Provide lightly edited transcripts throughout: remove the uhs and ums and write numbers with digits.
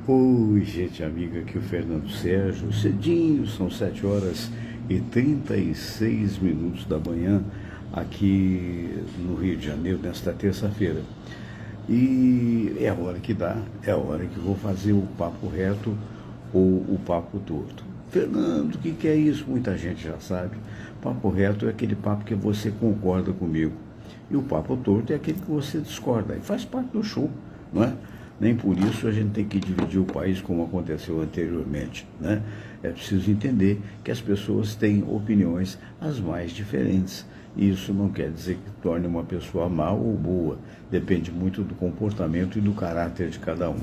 Oi, gente amiga, aqui é o Fernando Sérgio, cedinho, são 7h36 da manhã, aqui no Rio de Janeiro, nesta terça-feira. E é a hora que dá, é a hora que vou fazer o papo reto ou o papo torto. Fernando, o que é isso? Muita gente já sabe. Papo reto é aquele papo que você concorda comigo. E o papo torto é aquele que você discorda. E faz parte do show, não é? Nem por isso a gente tem que dividir o país como aconteceu anteriormente, né? É preciso entender que as pessoas têm opiniões as mais diferentes. E isso não quer dizer que torne uma pessoa má ou boa. Depende muito do comportamento e do caráter de cada um.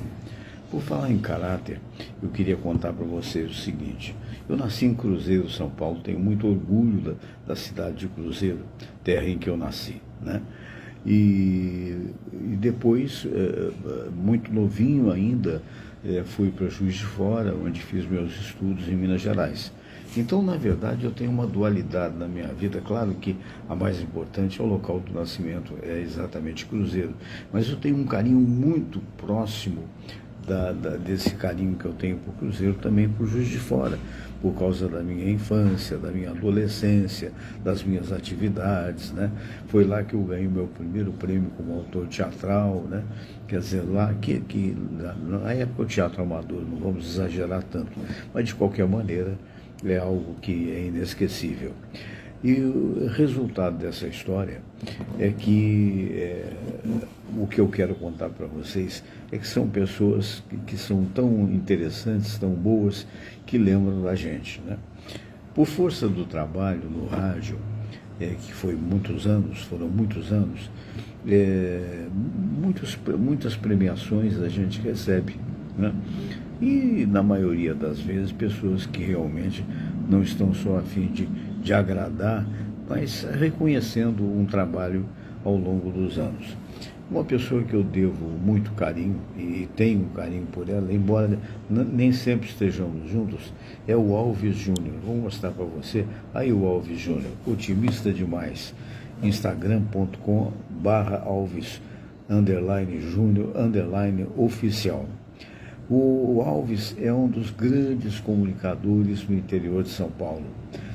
Por falar em caráter, eu queria contar para vocês o seguinte. Eu nasci em Cruzeiro, São Paulo, tenho muito orgulho da cidade de Cruzeiro, terra em que eu nasci, né? E depois, muito novinho ainda, fui para Juiz de Fora, onde fiz meus estudos em Minas Gerais. Então, na verdade, eu tenho uma dualidade na minha vida. Claro que a mais importante é o local do nascimento, é exatamente Cruzeiro. Mas eu tenho um carinho muito próximo desse carinho que eu tenho por Cruzeiro, também por Juiz de Fora, por causa da minha infância, da minha adolescência, das minhas atividades, né? Foi lá que eu ganhei meu primeiro prêmio como autor teatral, né? Quer dizer, lá que na época o teatro amador, não vamos exagerar tanto, mas de qualquer maneira é algo que é inesquecível. E o resultado dessa história é que o que eu quero contar para vocês é que são pessoas que são tão interessantes, tão boas, que lembram da gente, né? Por força do trabalho no rádio, que foram muitos anos, muitas premiações a gente recebe, né? E, na maioria das vezes, pessoas que realmente não estão só a fim de agradar, mas reconhecendo um trabalho ao longo dos anos. Uma pessoa que eu devo muito carinho, e tenho um carinho por ela, embora nem sempre estejamos juntos, é o Alves Júnior. Vou mostrar para você. Aí o Alves Júnior, otimista demais. Instagram.com/Alves_Júnior_oficial. O Alves é um dos grandes comunicadores no interior de São Paulo.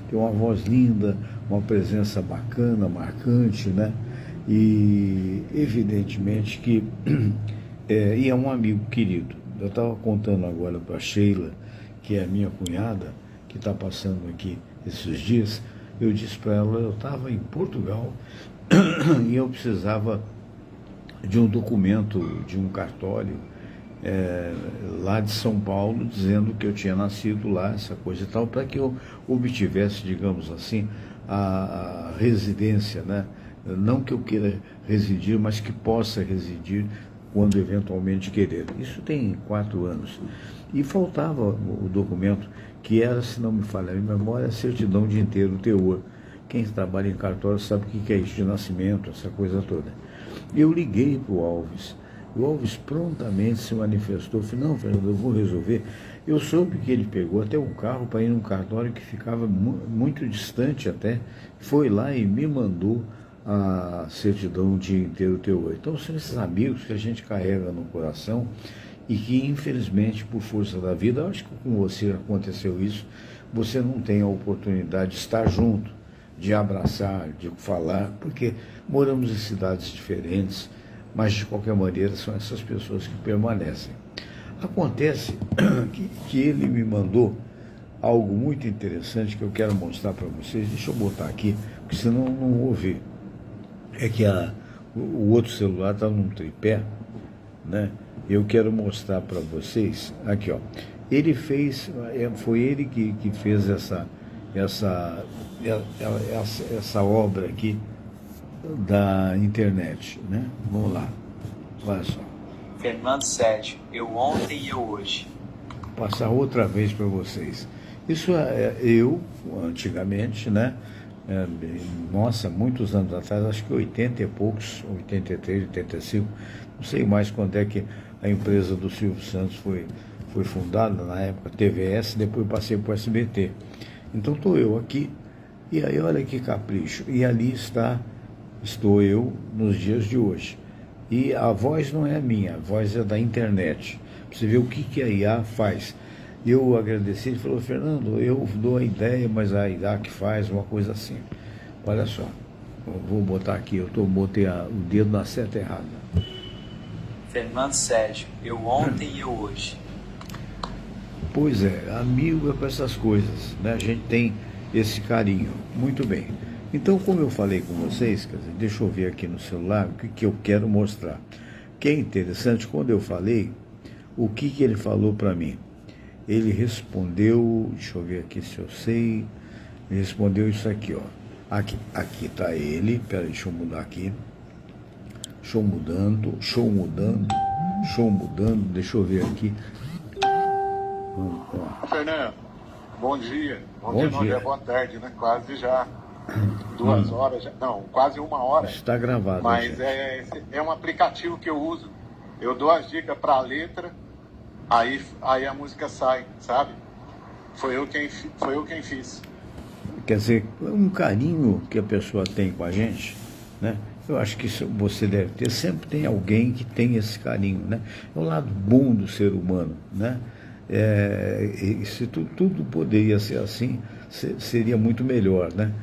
Tem uma voz linda, uma presença bacana, marcante, né? E evidentemente que e é um amigo querido. Eu estava contando agora para a Sheila, que é a minha cunhada, que está passando aqui esses dias. Eu disse para ela, eu estava em Portugal e eu precisava de um documento, de um cartório lá de São Paulo, dizendo que eu tinha nascido lá, essa coisa e tal, para que eu obtivesse, digamos assim, a residência, né? Não que eu queira residir, mas que possa residir quando eventualmente querer. Isso tem 4 anos. E faltava o documento, que era, se não me falha a memória, a certidão de inteiro teor. Quem trabalha em cartório sabe o que é isso de nascimento, essa coisa toda. Eu liguei para o Alves. O Alves prontamente se manifestou, falou, não, Fernando, eu vou resolver. Eu soube que ele pegou até um carro para ir num cartório que ficava muito distante até, foi lá e me mandou a certidão de inteiro teor. Então são esses amigos que a gente carrega no coração e que, infelizmente, por força da vida, acho que com você aconteceu isso, você não tem a oportunidade de estar junto, de abraçar, de falar, porque moramos em cidades diferentes, mas de qualquer maneira são essas pessoas que permanecem. Acontece que ele me mandou algo muito interessante que eu quero mostrar para vocês. Deixa eu botar aqui, porque senão não vou ver. É que o outro celular está num tripé, né? Eu quero mostrar para vocês, aqui ó, ele fez, foi ele que fez essa obra aqui da internet, né? Vamos lá, olha só. Fernando Sérgio, eu ontem e eu hoje. Vou passar outra vez para vocês. Isso eu, antigamente, né? Nossa, muitos anos atrás, acho que 80 e poucos, 83, 85, não sei mais quando é que a empresa do Silvio Santos foi fundada, na época TVS, depois passei para o SBT. Então estou eu aqui, e aí olha que capricho, e ali estou eu nos dias de hoje. E a voz não é minha, a voz é da internet. Pra você ver o que a IA faz. Eu agradeci, ele falou, Fernando, eu dou a ideia, mas a IA que faz uma coisa assim. Olha só, eu vou botar aqui, botei o dedo na seta errada. Fernando Sérgio, eu ontem e eu hoje. Pois é, amigo é para essas coisas, né? A gente tem esse carinho. Muito bem. Então, como eu falei com vocês, quer dizer, deixa eu ver aqui no celular o que eu quero mostrar. Que é interessante, quando eu falei, o que ele falou para mim? Ele respondeu, deixa eu ver aqui se eu sei, ele respondeu isso aqui, ó. Aqui tá ele, peraí, deixa eu mudar aqui. Show mudando, deixa eu ver aqui. Fernando, bom dia. Bom dia. Boa tarde, né? Quase já 2 horas, já, não, quase 1 hora. Está gravado. Mas é um aplicativo que eu uso. Eu dou as dicas para a letra, aí a música sai, sabe? Foi eu quem fiz. Quer dizer, um carinho que a pessoa tem com a gente, né? Eu acho que você deve ter, sempre tem alguém que tem esse carinho, né? É o lado bom do ser humano, né? E se tudo poderia ser assim, seria muito melhor, né?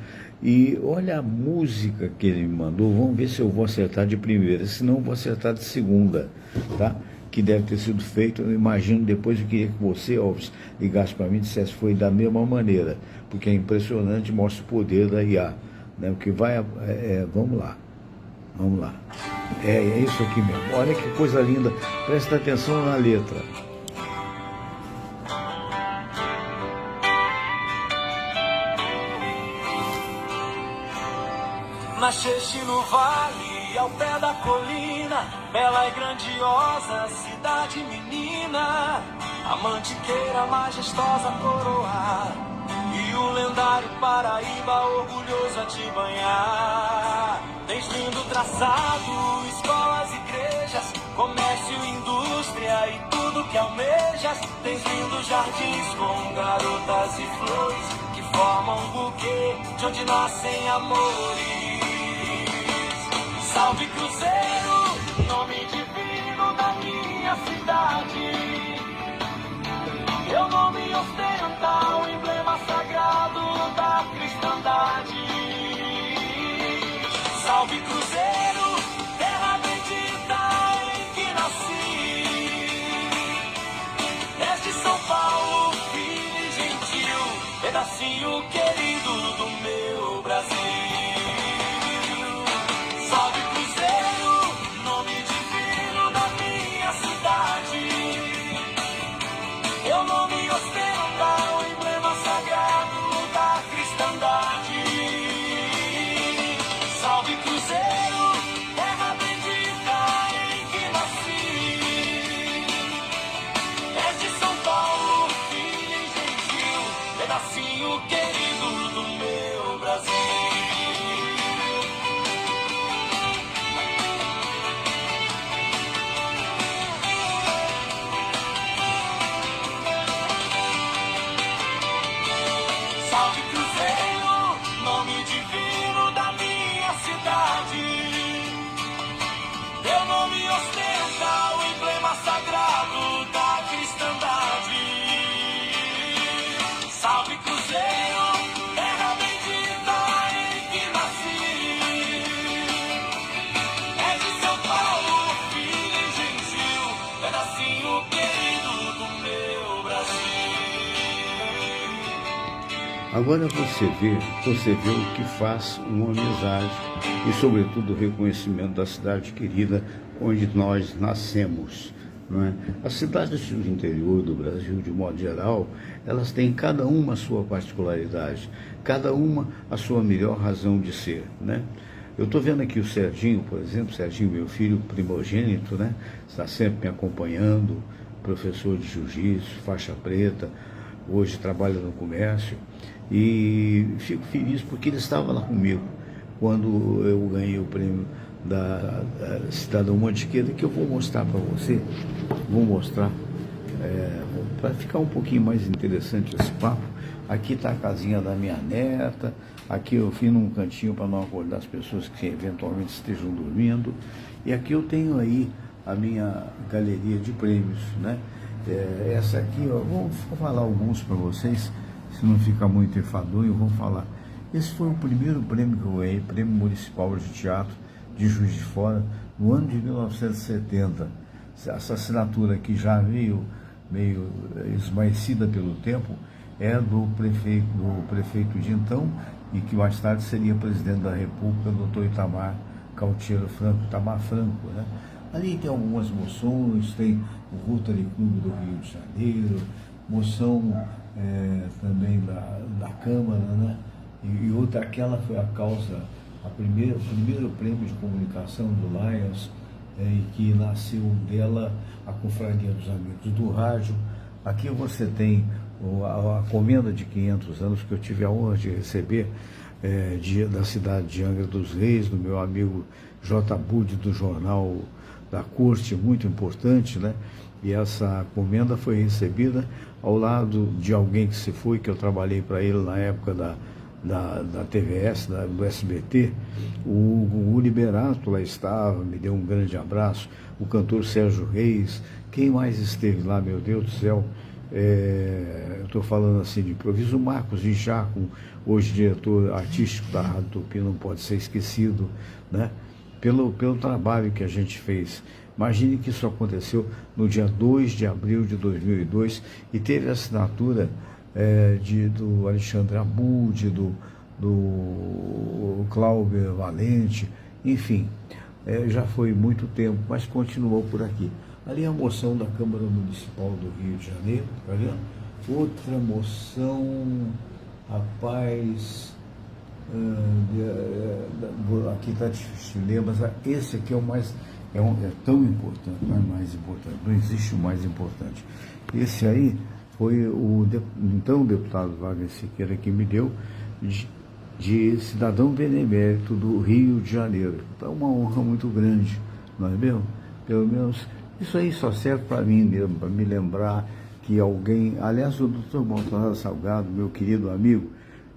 E olha a música que ele me mandou, vamos ver se eu vou acertar de primeira, se não vou acertar de segunda, tá? Que deve ter sido feito, eu imagino, depois eu queria que você, Alves, ligasse para mim e dissesse que foi da mesma maneira, porque é impressionante, mostra o poder da IA, né? O que vai, vamos lá. É isso aqui mesmo, olha que coisa linda, presta atenção na letra. Nasceste no vale, ao pé da colina, bela e grandiosa cidade menina, a mantiqueira majestosa coroar, e o lendário Paraíba orgulhoso a te banhar. Tens lindo traçado, escolas, igrejas, comércio, indústria e tudo que almejas. Tens lindos jardins com garotas e flores que formam um buquê de onde nascem amores. Salve Cruzeiro, nome divino da minha cidade. Teu nome ostenta o emblema sagrado da cristandade. Salve Cruzeiro, terra bendita em que nasci. És de São Paulo, filho e gentil, pedacinho querido do meu Brasil. Salve Cruzeiro, nome divino da minha cidade. Teu nome ostenta o emblema sagrado da cristandade. Salve Cruzeiro, terra bendita em que nasci. És de São Paulo, filho e gentil, pedacinho querido do meu Brasil. Salve Cruzeiro, nome divino da minha cidade. Teu nome ostenta o emblema sagrado da cristandade. Salve Cruzeiro, terra bendita em que nasci. És de São Paulo, filho e gentil, pedacinho querido do meu Brasil. Agora você vê o que faz uma amizade e, sobretudo, o reconhecimento da cidade querida onde nós nascemos. Não é? As cidades do interior do Brasil, de modo geral, elas têm cada uma a sua particularidade, cada uma a sua melhor razão de ser, né? Eu estou vendo aqui o Serginho, por exemplo, Serginho, meu filho primogênito, né? Está sempre me acompanhando, professor de jiu-jitsu, faixa preta, hoje trabalha no comércio, e fico feliz porque ele estava lá comigo quando eu ganhei o prêmio da Cidadão Mantiqueira, que eu vou mostrar para você, para ficar um pouquinho mais interessante esse papo. Aqui está a casinha da minha neta, aqui eu fiz num cantinho para não acordar as pessoas que eventualmente estejam dormindo, e aqui eu tenho aí a minha galeria de prêmios, né? Essa aqui, ó, vou falar alguns para vocês, se não ficar muito enfadonho, eu vou falar. Esse foi o primeiro prêmio que eu ganhei, Prêmio Municipal de Teatro de Juiz de Fora, no ano de 1970. Essa assinatura aqui já meio esmaecida pelo tempo, é do prefeito de então, e que mais tarde seria presidente da República, doutor Itamar Cautiero Franco, Itamar Franco, né? Ali tem algumas moções, tem o Rotary Clube do Rio de Janeiro, moção também da Câmara, né? E outra, aquela foi a causa, o primeiro prêmio de comunicação do Lions, e que nasceu dela a Confraria dos Amigos do Rádio. Aqui você tem a comenda de 500 anos que eu tive a honra de receber da cidade de Angra dos Reis, do meu amigo J. Budi, do jornal da Corte, muito importante, né? E essa comenda foi recebida ao lado de alguém que se foi, que eu trabalhei para ele na época da TVS, do SBT. O Liberato lá estava, me deu um grande abraço, o cantor Sérgio Reis, quem mais esteve lá, meu Deus do céu, eu estou falando assim de improviso, o Marcos de Jaco, hoje diretor artístico da Rádio Tupi, não pode ser esquecido, né? Pelo trabalho que a gente fez. Imagine que isso aconteceu no dia 2 de abril de 2002 e teve a assinatura do Alexandre Abud, do Cláudio Valente, enfim, já foi muito tempo, mas continuou por aqui. Ali a moção da Câmara Municipal do Rio de Janeiro, tá vendo? Outra moção, rapaz, aqui está difícil de ler, mas esse aqui é o mais, é tão importante, não é mais importante, não existe o mais importante. Esse aí foi então o deputado Wagner Siqueira que me deu de cidadão benemérito do Rio de Janeiro. Então, uma honra muito grande, não é mesmo? Pelo menos, isso aí só serve para mim mesmo, para me lembrar que alguém, aliás, o doutor Baltazar Salgado, meu querido amigo,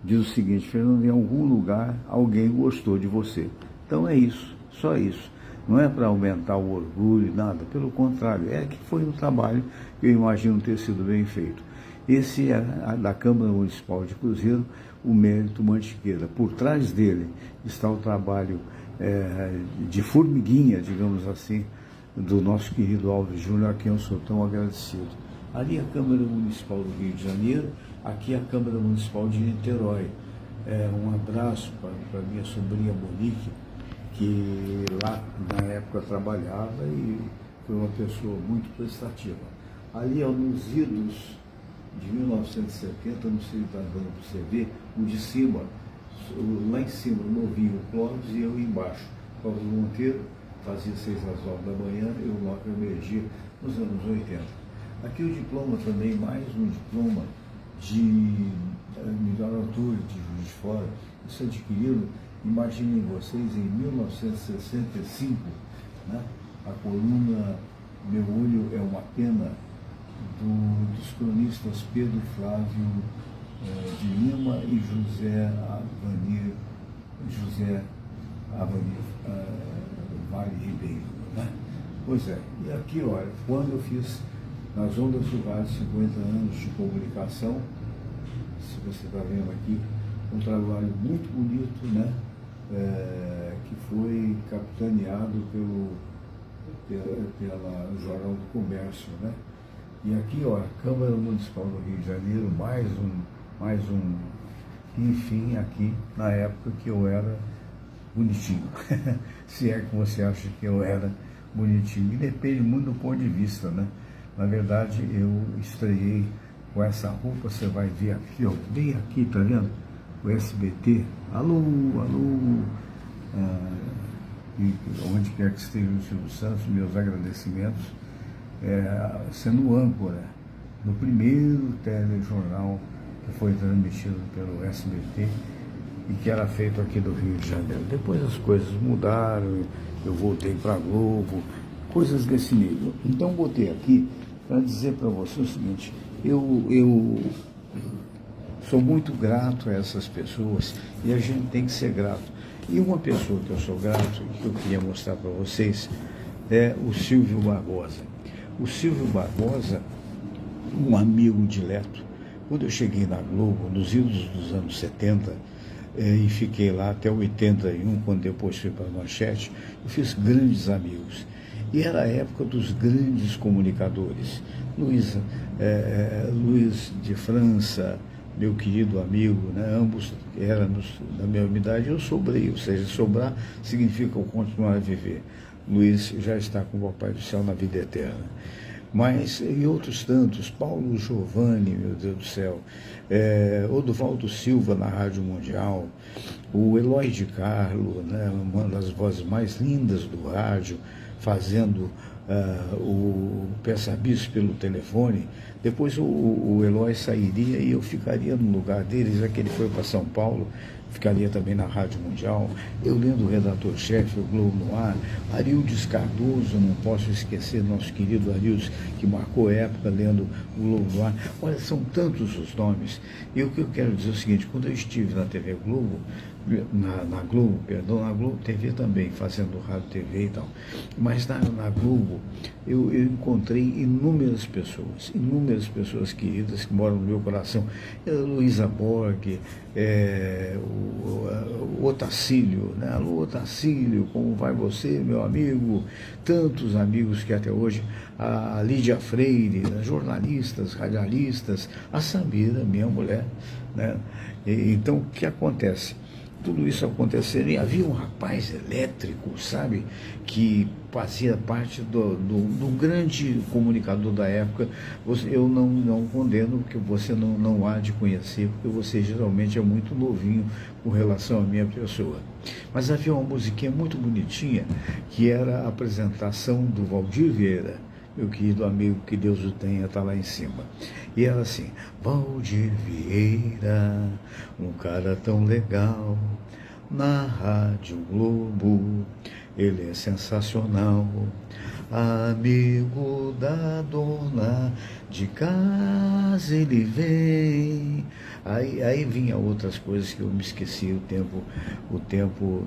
diz o seguinte: Fernando, em algum lugar alguém gostou de você. Então é isso, só isso. Não é para aumentar o orgulho, nada, pelo contrário, é que foi um trabalho que eu imagino ter sido bem feito. Esse é da Câmara Municipal de Cruzeiro, o Mérito Mantiqueira. Por trás dele está o trabalho de formiguinha, digamos assim, do nosso querido Alves Júnior, a quem eu sou tão agradecido. Ali a Câmara Municipal do Rio de Janeiro, aqui a Câmara Municipal de Niterói. Um abraço para minha sobrinha Monique, que lá na época trabalhava e foi uma pessoa muito prestativa. Ali, nos idos de 1970, não sei se está dando para você ver, o de cima, lá em cima, o novinho, o Clóvis, e eu embaixo. Clóvis Monteiro fazia 6 às 9 da manhã, eu lá para emergir nos anos 80. Aqui o diploma também, mais um diploma de melhor autor de Juiz de Fora, isso adquirido, imaginem vocês, em 1965, né? A coluna Meu Olho é uma Pena, dos cronistas Pedro Flávio de Lima e José Avanir Vale Ribeiro, né? Pois é, e aqui, olha, quando eu fiz nas Ondas do Rádio 50 anos de comunicação, se você está vendo aqui, um trabalho muito bonito, né? Que foi capitaneado pela Jornal do Comércio, né? E aqui, ó, a Câmara Municipal do Rio de Janeiro, mais um, enfim, aqui, na época que eu era bonitinho, se é que você acha que eu era bonitinho, e depende muito do ponto de vista, né? Na verdade, eu estreiei com essa roupa, você vai ver aqui, ó, bem aqui, tá vendo? O SBT, alô, e onde quer que esteja o Silvio Santos, meus agradecimentos, sendo âncora no primeiro telejornal que foi transmitido pelo SBT e que era feito aqui do Rio de Janeiro. Depois as coisas mudaram, eu voltei para a Globo, coisas desse nível. Então botei aqui para dizer para você o seguinte: eu sou muito grato a essas pessoas e a gente tem que ser grato. E uma pessoa que eu sou grato e que eu queria mostrar para vocês, é o Silvio Barbosa. O Silvio Barbosa, um amigo dileto, quando eu cheguei na Globo, nos idos dos anos 70, e fiquei lá até 81, quando depois fui para a Manchete, eu fiz grandes amigos. E era a época dos grandes comunicadores. Luiz de França, meu querido amigo, né? Ambos éramos da mesma idade, eu sobrei, ou seja, sobrar significa eu continuar a viver. Luiz já está com o Papai do Céu na vida eterna. Mas, e outros tantos, Paulo Giovanni, meu Deus do céu, Oduvaldo Silva na Rádio Mundial, o Eloy de Carlo, né, uma das vozes mais lindas do rádio, fazendo o Peça Bis pelo telefone. Depois o Eloy sairia e eu ficaria no lugar dele, já que ele foi para São Paulo, ficaria também na Rádio Mundial. Eu lendo o redator-chefe, o Globo no Ar, Arildes Cardoso, não posso esquecer, nosso querido Arildes, que marcou época lendo o Globo no Ar. Olha, são tantos os nomes. E o que eu quero dizer é o seguinte, quando eu estive na TV Globo, na Globo TV também, fazendo rádio TV e tal, mas na Globo eu encontrei inúmeras pessoas queridas que moram no meu coração. Luísa Borg, o Otacílio, né? Alô, Otacílio, como vai você, meu amigo? Tantos amigos que até hoje, a Lídia Freire, jornalistas, radialistas, a Samira, minha mulher, né? Então, o que acontece? Tudo isso acontecendo, e havia um rapaz elétrico, sabe, que fazia parte do grande comunicador da época. Eu não condeno, porque você não há de conhecer, porque você geralmente é muito novinho com relação à minha pessoa. Mas havia uma musiquinha muito bonitinha, que era a apresentação do Valdir Vieira, meu querido amigo, que Deus o tenha, está lá em cima. E era assim: Valdir Vieira, um cara tão legal, na Rádio Globo, ele é sensacional, amigo da dona de casa ele vem. Aí vinha outras coisas que eu me esqueci, o tempo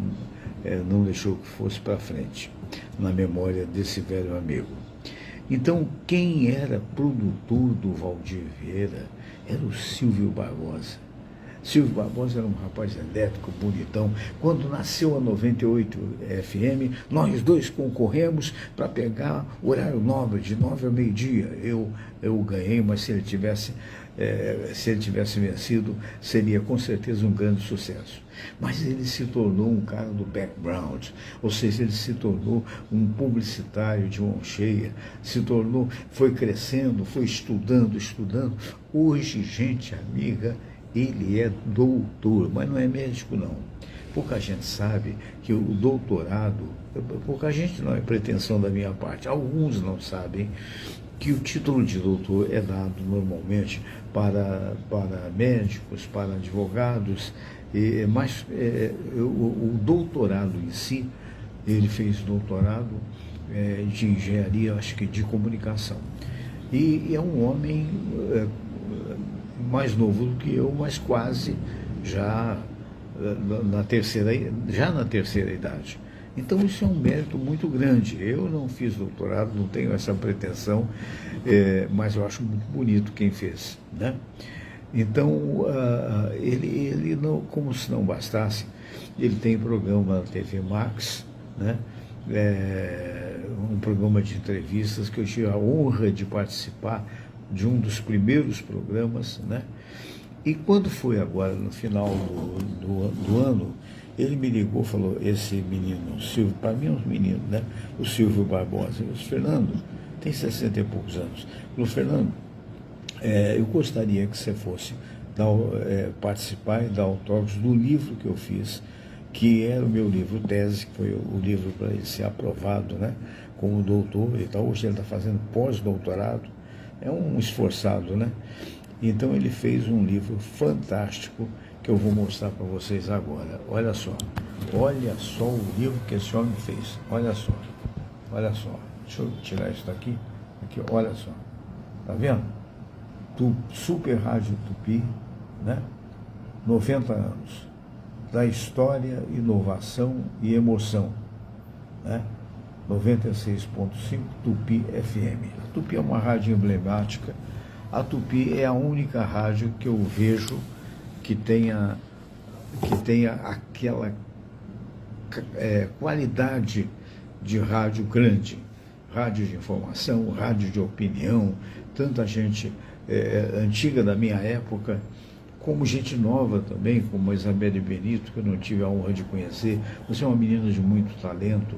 não deixou que fosse para frente, na memória desse velho amigo. Então, quem era produtor do Valdir Vieira era o Silvio Barbosa. Silvio Barbosa era um rapaz elétrico, bonitão. Quando nasceu a 98 FM, nós dois concorremos para pegar o horário nobre, de 9 ao meio-dia. Eu ganhei, mas se ele tivesse vencido, seria com certeza um grande sucesso. Mas ele se tornou um cara do background, ou seja, ele se tornou um publicitário de mão cheia, foi crescendo, foi estudando. Hoje, gente amiga, ele é doutor, mas não é médico, não. Pouca gente sabe que o doutorado, pouca gente não é pretensão da minha parte, alguns não sabem que o título de doutor é dado normalmente para médicos, para advogados, mas o doutorado em si, ele fez doutorado de engenharia, acho que de comunicação. E é um homem mais novo do que eu, mas quase já na terceira idade. Então isso é um mérito muito grande. Eu não fiz doutorado, não tenho essa pretensão, mas eu acho muito bonito quem fez, né? Então, ele não, como se não bastasse, ele tem programa na TV Max, né? Um programa de entrevistas que eu tive a honra de participar de um dos primeiros programas, né? E quando foi agora, no final do ano, ele me ligou e falou: esse menino, Silvio, para mim é um menino, né? O Silvio Barbosa. Eu disse: Fernando, tem 60 e poucos anos. Ele falou: Fernando, eu gostaria que você fosse participar e dar autógrafos do livro que eu fiz, que era o meu livro tese, que foi o livro para ele ser aprovado, né, como doutor e tal. Hoje ele está fazendo pós-doutorado, é um esforçado, né? Então ele fez um livro fantástico que eu vou mostrar para vocês agora. Olha só o livro que esse homem fez. Olha só. Deixa eu tirar isso daqui. Aqui, olha só. Tá vendo? Super Rádio Tupi, né? 90 anos. Da história, inovação e emoção, né? 96.5 Tupi FM. A Tupi é uma rádio emblemática. A Tupi é a única rádio que eu vejo que tenha aquela qualidade de rádio grande, rádio de informação, rádio de opinião, tanta gente antiga da minha época, como gente nova também, como a Isabelle Benito, que eu não tive a honra de conhecer. Você é uma menina de muito talento.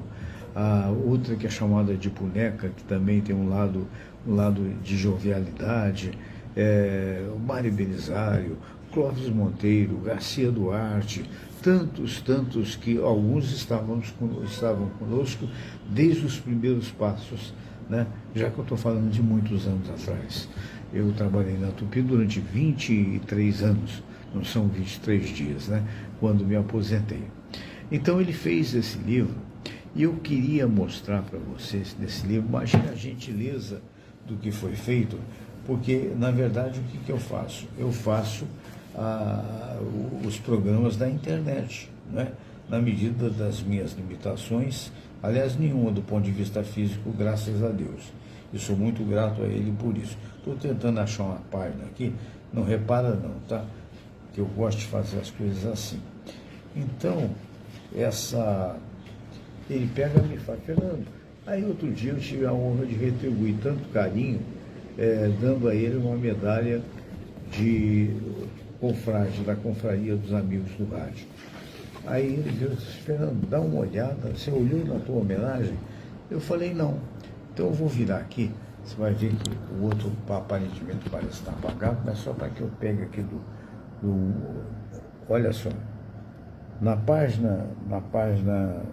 A outra que é chamada de Boneca, que também tem um lado de jovialidade, o Mário Belisário, Clóvis Monteiro, Garcia Duarte, tantos que alguns estavam conosco desde os primeiros passos, né? Já que eu estou falando de muitos anos atrás. Eu trabalhei na Tupi durante 23 anos, não são 23 dias, né? Quando me aposentei. Então ele fez esse livro e eu queria mostrar para vocês nesse livro, imagine a gentileza do que foi feito, porque na verdade o que eu faço? Eu faço os programas da internet, né? Na medida das minhas limitações, aliás, nenhuma do ponto de vista físico, graças a Deus. Eu sou muito grato a ele por isso. Estou tentando achar uma página aqui, não repara não, tá? Que eu gosto de fazer as coisas assim. Então, ele pega e me fala, Fernando, aí outro dia eu tive a honra de retribuir tanto carinho, dando a ele uma medalha de confrade, da Confraria dos Amigos do Rádio. Aí ele disse, Fernando, dá uma olhada, você olhou na tua homenagem? Eu falei, não. Então eu vou virar aqui, você vai ver que o outro aparentemente parece estar apagado, mas só para que eu pegue aqui olha só, na página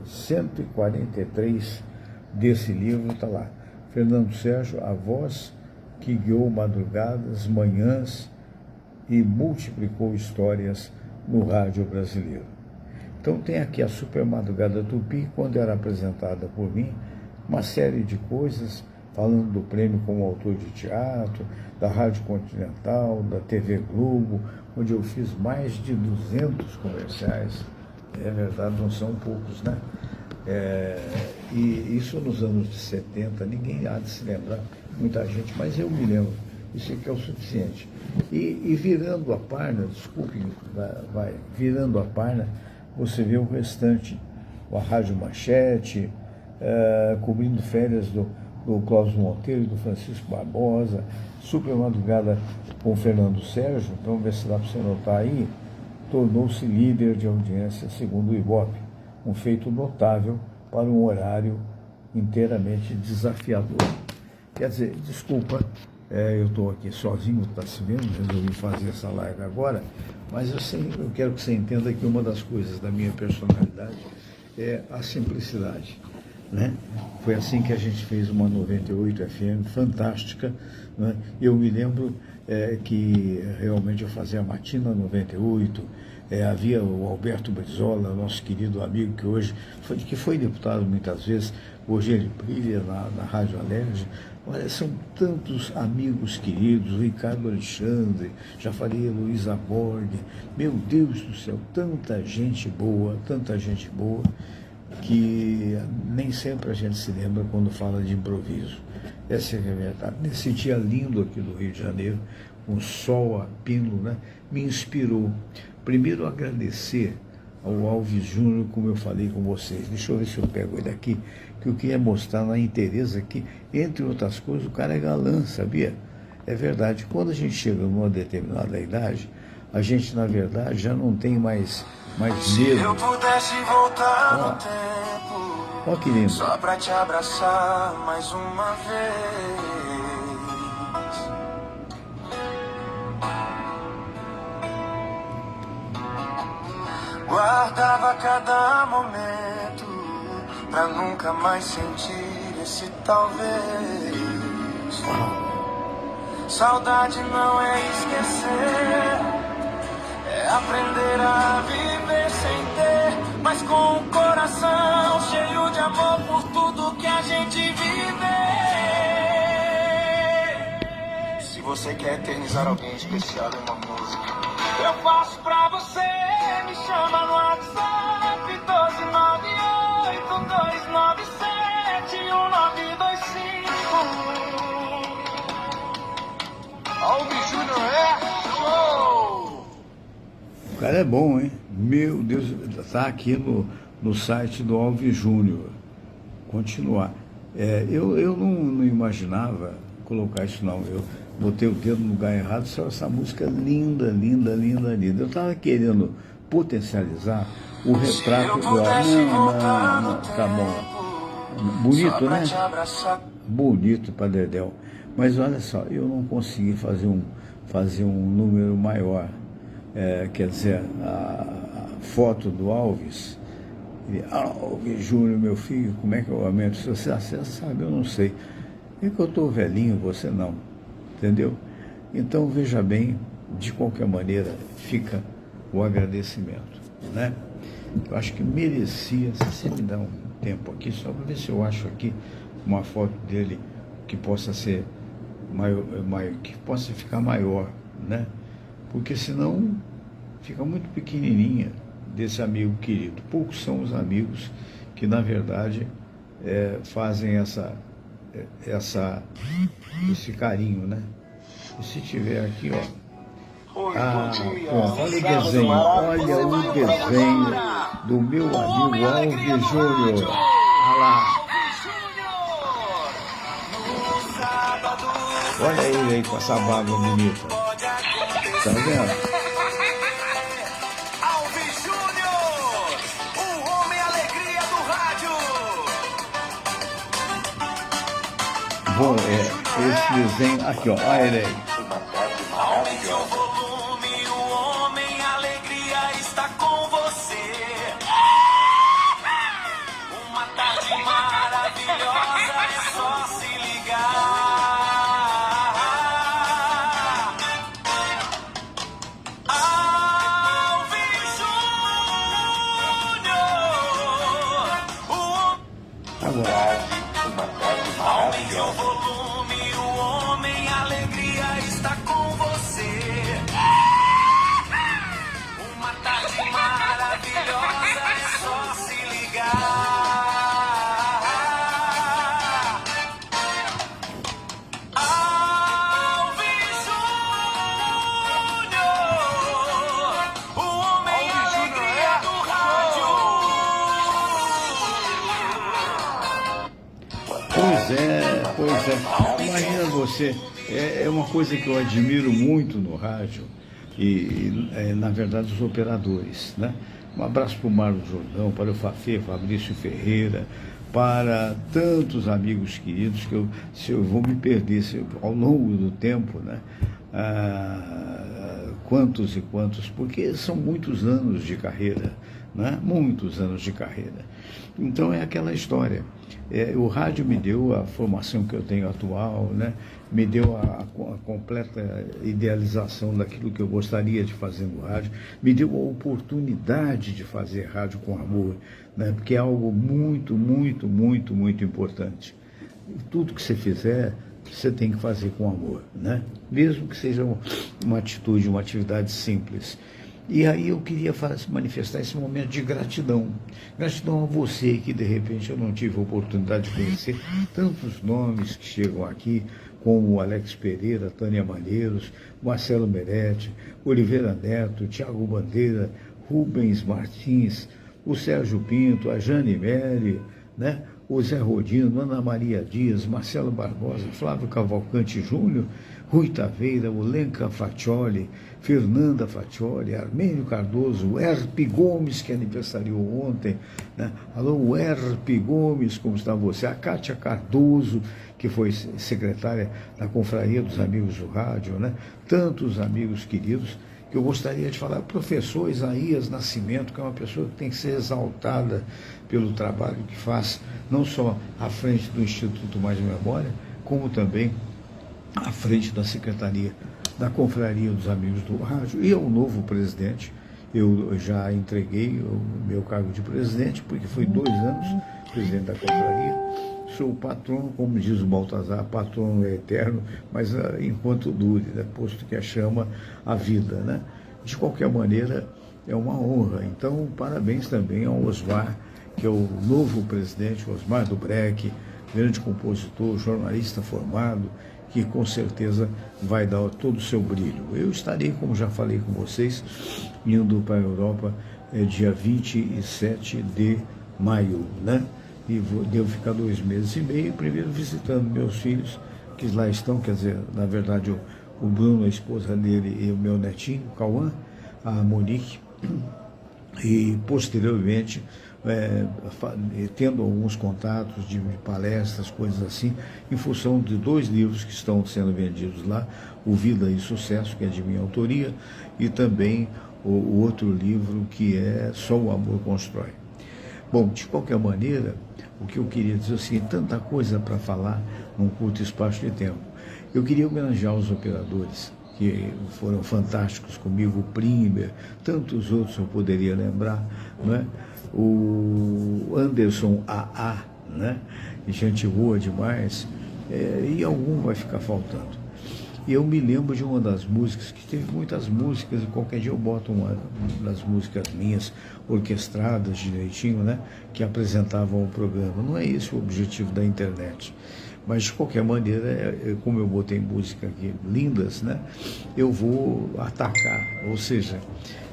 143 desse livro está lá, Fernando Sérgio, a voz que guiou madrugadas, manhãs e multiplicou histórias no rádio brasileiro. Então tem aqui a Super Madrugada Tupi, quando era apresentada por mim, uma série de coisas, falando do prêmio como autor de teatro, da Rádio Continental, da TV Globo, onde eu fiz mais de 200 comerciais. É verdade, não são poucos, né? E isso nos anos de 70, ninguém há de se lembrar, muita gente, mas eu me lembro, isso aqui é o suficiente. E virando a página, desculpe, virando a página, você vê o restante, a Rádio Manchete, cobrindo férias do Clóvis Monteiro, do Francisco Barbosa, Super Madrugada com o Fernando Sérgio, vamos ver se dá para você notar aí, tornou-se líder de audiência segundo o Ibope, um feito notável para um horário inteiramente desafiador. Quer dizer, desculpa, eu estou aqui sozinho, está se vendo, resolvi fazer essa live agora, mas eu quero que você entenda que uma das coisas da minha personalidade é a simplicidade, né? Foi assim que a gente fez uma 98 FM fantástica, né? Eu me lembro que realmente eu fazia a Matina 98, havia o Alberto Brizola, nosso querido amigo, que foi deputado muitas vezes, hoje ele brilha na Rádio Alerj. Olha, são tantos amigos queridos, Ricardo Alexandre, já falei, Luísa Borg, meu Deus do céu, tanta gente boa, que nem sempre a gente se lembra quando fala de improviso. Essa é a verdade. Nesse dia lindo aqui do Rio de Janeiro, com sol a pino, né, me inspirou. Primeiro agradecer ao Alves Júnior, como eu falei com vocês. Deixa eu ver se eu pego ele aqui, que eu queria mostrar na inteireza que, entre outras coisas, o cara é galã, sabia? É verdade. Quando a gente chega numa determinada idade, a gente, na verdade, já não tem mais medo. Se eu pudesse voltar no tempo, ó que lindo. Só pra te abraçar mais uma vez. Guardava cada momento pra nunca mais sentir esse talvez. Saudade não é esquecer, é aprender a viver sem ter, mas com o coração cheio de amor por tudo que a gente vive. Se você quer eternizar alguém especial em uma música, eu faço pra você. Me chama no WhatsApp 1298-297-833. Alves Júnior é show! O cara é bom, hein? Meu Deus, tá aqui no site do Alves Júnior. Continuar. Eu não imaginava colocar isso, não. Eu botei o dedo no lugar errado, só essa música linda, linda, linda, linda. Eu estava querendo potencializar o retrato do Alves. Não, tá bom. Bonito, né? Bonito para Dedéu. Mas olha só, eu não consegui fazer um número maior. Quer dizer, a foto do Alves, Alves Júnior, meu filho, como é que eu aumento? Se você sabe, eu não sei. É que eu estou velhinho, você não. Entendeu? Então, veja bem, de qualquer maneira, fica o agradecimento, né? Eu acho que merecia, se você me dá um tempo aqui, só para ver se eu acho aqui uma foto dele que possa ser maior, que possa ficar maior, né? Porque senão fica muito pequenininha desse amigo querido. Poucos são os amigos que, na verdade, fazem esse carinho, né? E se tiver aqui, ó. Olha o desenho, olha o desenho do meu amigo Alves Júnior. Olha lá. Olha ele aí com essa barba bonita. Tá vendo? Alves Júnior, o homem alegria do rádio. Bom, esse desenho aqui, ó. Olha ele aí. Aumente o volume, o homem alegria está com você. Uma tarde maravilhosa, é só se ligar. Alves Júnior, Agora. aumente o volume, o homem alegria está com você. Uma tarde maravilhosa, é só se ligar. Alves Júnior, o homem alegria do rádio. Pois é. Imagina você, é uma coisa que eu admiro muito no rádio e na verdade, os operadores, né? Um abraço para o Marlos Jordão, para o Fafê, Fabrício Ferreira, para tantos amigos queridos que se eu vou me perder ao longo do tempo, né? Quantos e quantos, porque são muitos anos de carreira, né? Muitos anos de carreira. Então é aquela história. O rádio me deu a formação que eu tenho atual, né? Me deu a completa idealização daquilo que eu gostaria de fazer no rádio, me deu a oportunidade de fazer rádio com amor, né? Porque é algo muito, muito, muito, muito importante. Tudo que você fizer, você tem que fazer com amor, né? Mesmo que seja uma atitude, uma atividade simples. E aí eu queria manifestar esse momento de gratidão. Gratidão a você que, de repente, eu não tive a oportunidade de conhecer tantos nomes que chegam aqui, como o Alex Pereira, Tânia Malheiros, Marcelo Meretti, Oliveira Neto, Tiago Bandeira, Rubens Martins, o Sérgio Pinto, a Jane Meri, né? O Zé Rodino, Ana Maria Dias, Marcelo Barbosa, Flávio Cavalcante Júnior, Rui Taveira, Olenka Faccioli, Fernanda Faccioli, Armênio Cardoso, Erpe Gomes, que aniversariou ontem, né? Alô, Erpe Gomes, como está você? A Cátia Cardoso, que foi secretária da Confraria dos Amigos do Rádio, né? Tantos amigos queridos que eu gostaria de falar. Professor Isaías Nascimento, que é uma pessoa que tem que ser exaltada pelo trabalho que faz, não só à frente do Instituto Mais de Memória, como também à frente da Secretaria da Confraria dos Amigos do Rádio. E ao novo presidente, eu já entreguei o meu cargo de presidente, porque fui 2 anos presidente da Confraria. Sou o patrono, como diz o Baltazar, patrono é eterno, mas enquanto dure, né? Posto que a chama a vida, né? De qualquer maneira, é uma honra. Então, parabéns também ao Osmar, que é o novo presidente, Osmar do Breck, grande compositor, jornalista formado, que com certeza vai dar todo o seu brilho. Eu estarei, como já falei com vocês, indo para a Europa dia 27 de maio, né? E devo ficar 2 meses e meio, primeiro visitando meus filhos, que lá estão, quer dizer, na verdade, o Bruno, a esposa dele, e o meu netinho, o Cauã, a Monique, e posteriormente tendo alguns contatos de palestras, coisas assim, em função de 2 livros que estão sendo vendidos lá, o Vida e Sucesso, que é de minha autoria, e também o outro livro que é Só o Amor Constrói. Bom, de qualquer maneira, o que eu queria dizer assim, tanta coisa para falar num curto espaço de tempo. Eu queria homenagear os operadores, que foram fantásticos comigo, o Primer, tantos outros eu poderia lembrar, né? O Anderson AA, né? Gente boa demais, e algum vai ficar faltando. E eu me lembro de uma das músicas, que teve muitas músicas, e qualquer dia eu boto uma das músicas minhas, orquestradas direitinho, né? Que apresentavam o programa. Não é esse o objetivo da internet. Mas, de qualquer maneira, como eu botei música aqui lindas, né, eu vou atacar, ou seja,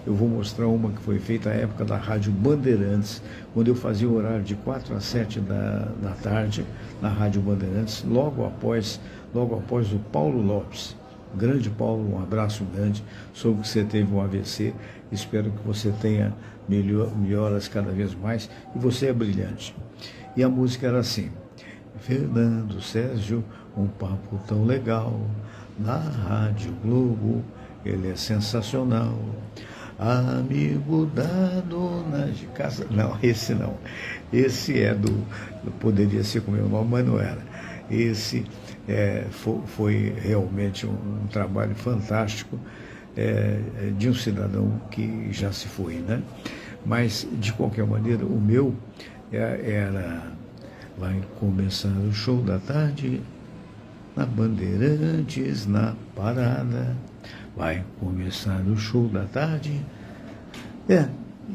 eu vou mostrar uma que foi feita na época da Rádio Bandeirantes, quando eu fazia o horário de 4 às 7 da tarde, na Rádio Bandeirantes, logo após o Paulo Lopes. Grande Paulo, um abraço grande, soube que você teve um AVC, espero que você tenha melhoras cada vez mais, e você é brilhante. E a música era assim: Fernando Sérgio, um papo tão legal, na Rádio Globo, ele é sensacional, amigo da dona de casa. Não, esse não, esse é poderia ser com o meu nome, mas não era. Esse foi realmente um trabalho fantástico de um cidadão que já se foi, né? Mas, de qualquer maneira, o meu era... Vai começar o show da tarde, na Bandeirantes, na parada. Vai começar o show da tarde.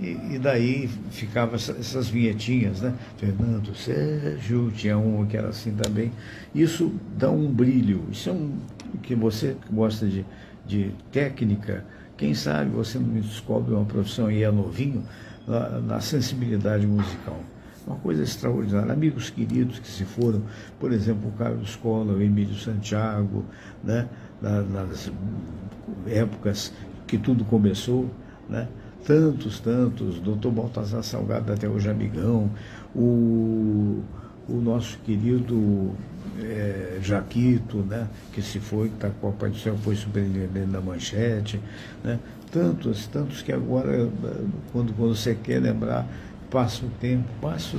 E daí ficava essas vinhetinhas, né? Fernando Sérgio, tinha uma que era assim também. Isso dá um brilho. Isso é que você que gosta de técnica, quem sabe você não descobre uma profissão e é novinho na sensibilidade musical. Uma coisa extraordinária. Amigos queridos que se foram, por exemplo, o Carlos Cola, o Emílio Santiago, né? Nas épocas que tudo começou, né? Tantos, Dr. Baltazar Salgado, até hoje amigão, o nosso querido Jaquito, né? Que se foi, que está com o Pai do Céu, foi superintendente da Manchete, né? Tantos que agora, quando você quer lembrar, passa o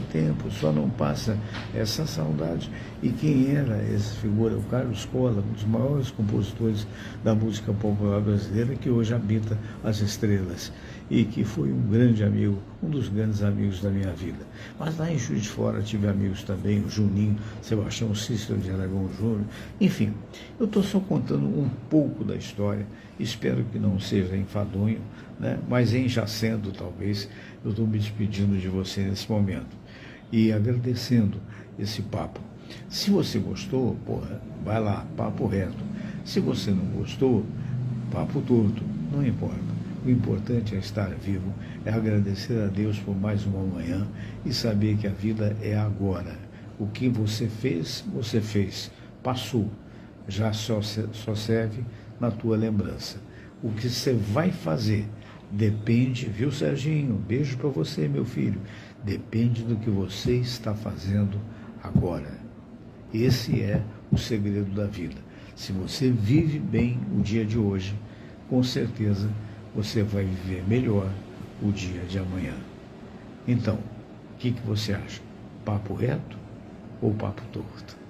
tempo, só não passa essa saudade. E quem era essa figura? O Carlos Cola, um dos maiores compositores da música popular brasileira, que hoje habita as estrelas, e que foi um grande amigo, um dos grandes amigos da minha vida. Mas lá em Juiz de Fora tive amigos também, o Juninho, Sebastião Cícero de Aragão Júnior, enfim, eu estou só contando um pouco da história, espero que não seja enfadonho, né? Mas já sendo, talvez, eu estou me despedindo de você nesse momento e agradecendo esse papo. Se você gostou, vai lá, papo reto. Se você não gostou, papo torto, não importa. O importante é estar vivo, é agradecer a Deus por mais uma manhã e saber que a vida é agora. O que você fez, passou, já só serve na tua lembrança. O que você vai fazer depende, viu, Serginho? Beijo para você, meu filho. Depende do que você está fazendo agora. Esse é o segredo da vida. Se você vive bem o dia de hoje, com certeza você vai viver melhor o dia de amanhã. Então, o que você acha? Papo reto ou papo torto?